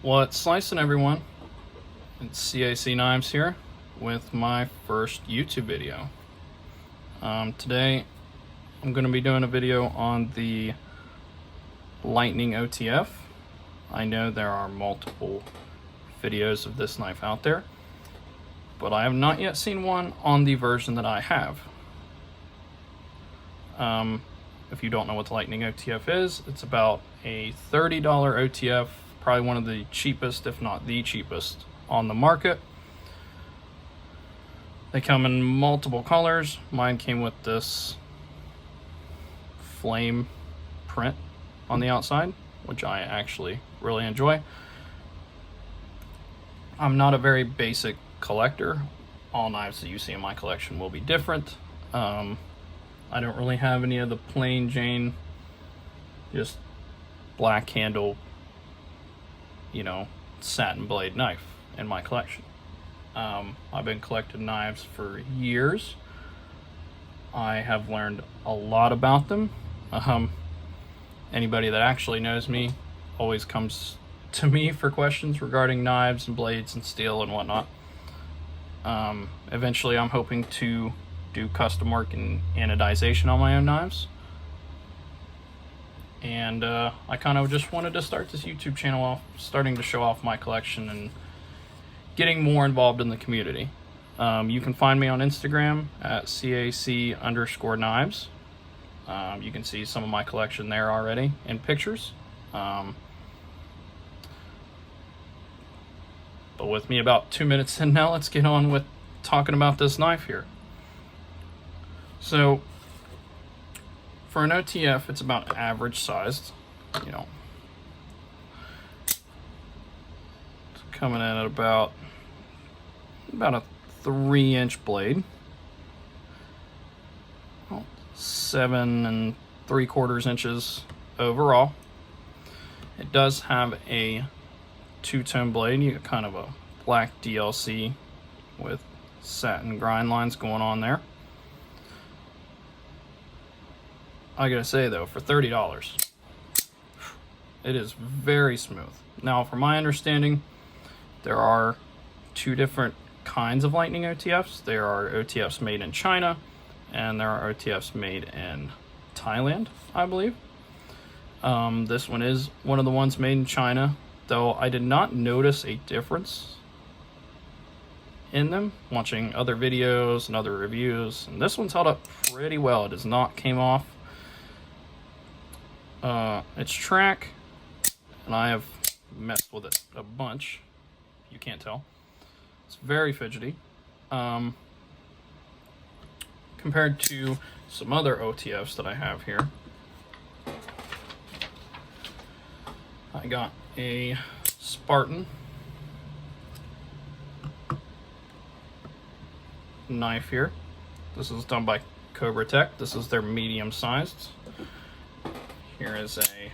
What's slicing, everyone? It's CAC Knives here with my first YouTube video. Today I'm going to be doing a video on the Lightning OTF. I know there are multiple videos of this knife out there, but I have not yet seen one on the version that I have. If you don't know what the Lightning OTF is, it's about a $30 OTF, probably one of the cheapest, if not the cheapest, on the market. They come in multiple colors. Mine came with this flame print on the outside, which I actually really enjoy. I'm not a very basic collector. All knives that you see in my collection will be different. I don't really have any of the plain Jane, just black handle, satin blade knife in my collection. I've been collecting knives for years. I have learned a lot about them. Anybody that actually knows me always comes to me for questions regarding knives and blades and steel and whatnot. Eventually I'm hoping to do custom work and anodization on my own knives. And I kind of just wanted to start this YouTube channel off, starting to show off my collection and getting more involved in the community. You can find me on Instagram at CAC_knives. You can see some of my collection there already in pictures. But with me about 2 minutes in now, let's get on with talking about this knife here. So for an OTF, it's about average sized, It's coming in at about a 3-inch blade, 7 3/4 inches overall. It does have a two-tone blade. You get kind of a black DLC with satin grind lines going on there. I gotta say though, for $30, it is very smooth. Now, from my understanding, there are two different kinds of Lightning OTFs. There are OTFs made in China, and there are OTFs made in Thailand, I believe. This one is one of the ones made in China, though I did not notice a difference in them watching other videos and other reviews. And this one's held up pretty well. It has not came off its track, and I have messed with it a bunch. You can't tell. It's very fidgety. Compared to some other OTFs that I have here. I got a Spartan knife here. This is done by Cobra Tech. This is their medium sized. Here is a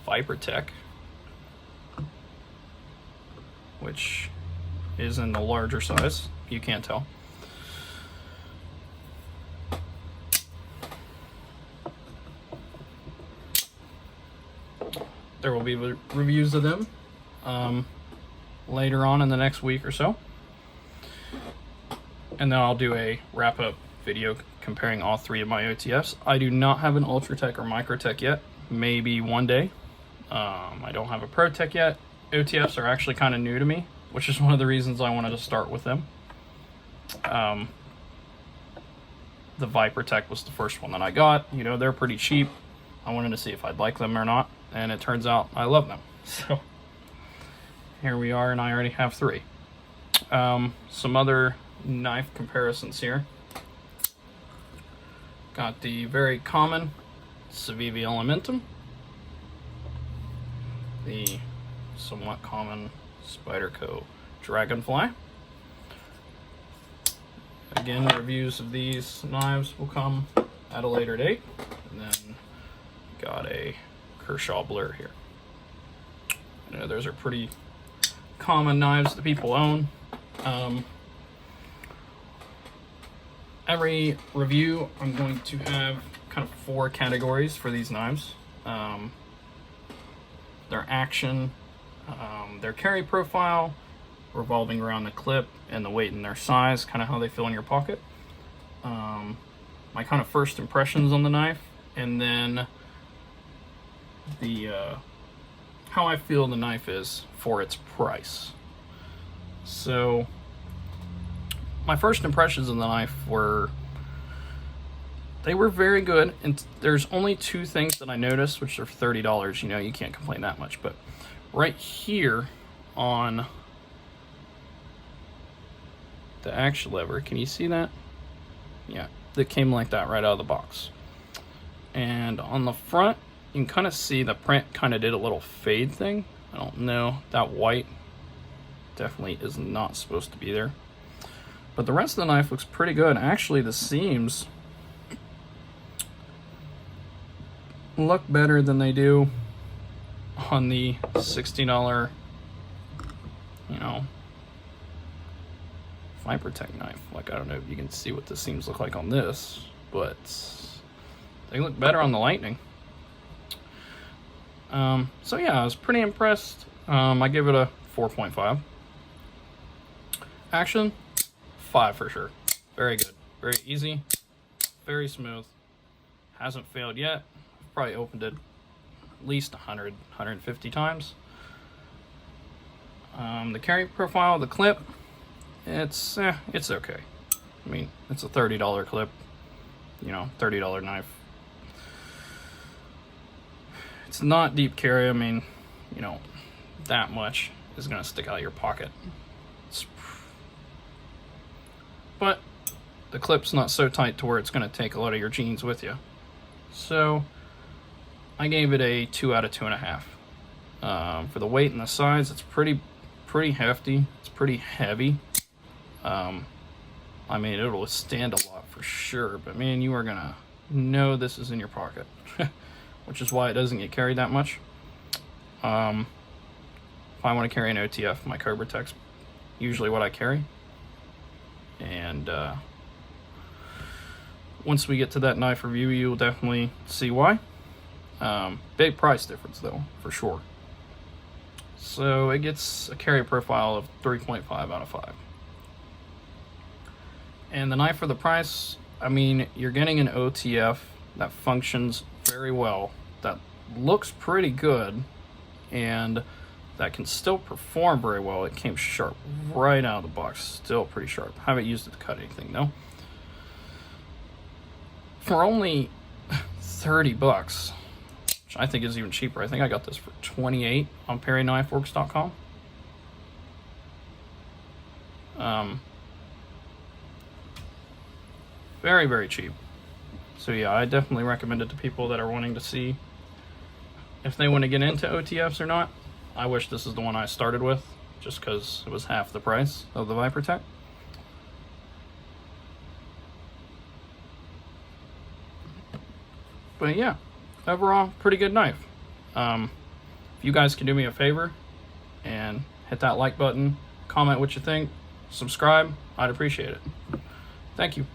Viper Tech, which is in the larger size. You can't tell. There will be reviews of them later on in the next week or so. And then I'll do a wrap-up video comparing all three of my OTFs. I do not have an Ultratech or Microtech yet. Maybe one day. I don't have a ProTech yet. OTFs are actually kind of new to me, which is one of the reasons I wanted to start with them. The Viper Tech was the first one that I got. They're pretty cheap. I wanted to see if I'd like them or not, and it turns out I love them. So here we are, and I already have 3. Some other knife comparisons here. Got the very common Civivi Elementum, the somewhat common Spyderco Dragonfly. Again, reviews of these knives will come at a later date. And then got a Kershaw Blur here. I know those are pretty common knives that people own. Every review, I'm going to have kind of 4 categories for these knives. their action, their carry profile, revolving around the clip, and the weight and their size, kind of how they feel in your pocket. My kind of first impressions on the knife, and then the how I feel the knife is for its price. So my first impressions of the knife were, they were very good, and there's only two things that I noticed, which are $30. You know, you can't complain that much. But right here on the action lever, can you see that? Yeah, that came like that right out of the box. And on the front, you can kind of see the print kind of did a little fade thing. I don't know, that white definitely is not supposed to be there. But the rest of the knife looks pretty good. Actually, the seams look better than they do on the $60, you know, Vipertech knife. Like, I don't know if you can see what the seams look like on this, but they look better on the Lightning. So yeah, I was pretty impressed. I give it a 4.5. Action, 5 for sure. Very good, very easy, very smooth. Hasn't failed yet. I've probably opened it at least 100, 150 times. The carry profile of the clip, it's okay. I mean, it's a $30 clip, you know, $30 knife. It's not deep carry. I mean, you know, that much is gonna stick out of your pocket. But the clip's not so tight to where it's gonna take a lot of your jeans with you. So I gave it a 2 out of 2.5. For the weight and the size, it's pretty hefty. It's pretty heavy. I mean, it'll withstand a lot for sure, but man, you are gonna know this is in your pocket, which is why it doesn't get carried that much. If I want to carry an OTF, my Cobra Tech's usually what I carry. And once we get to that knife review, you'll definitely see why. Big price difference though, for sure. So it gets a carry profile of 3.5 out of 5. And the knife for the price, I mean, you're getting an OTF that functions very well, that looks pretty good, and that can still perform very well. It came sharp right out of the box, still pretty sharp. Haven't used it to cut anything though. For only 30 bucks, which I think is even cheaper. I think I got this for 28 on PerryKnifeWorks.com. Very, very cheap. So yeah, I definitely recommend it to people that are wanting to see if they want to get into OTFs or not. I wish this is the one I started with, just because it was half the price of the Vipertech. But yeah, overall, pretty good knife. If you guys can do me a favor and hit that like button, comment what you think, subscribe, I'd appreciate it. Thank you.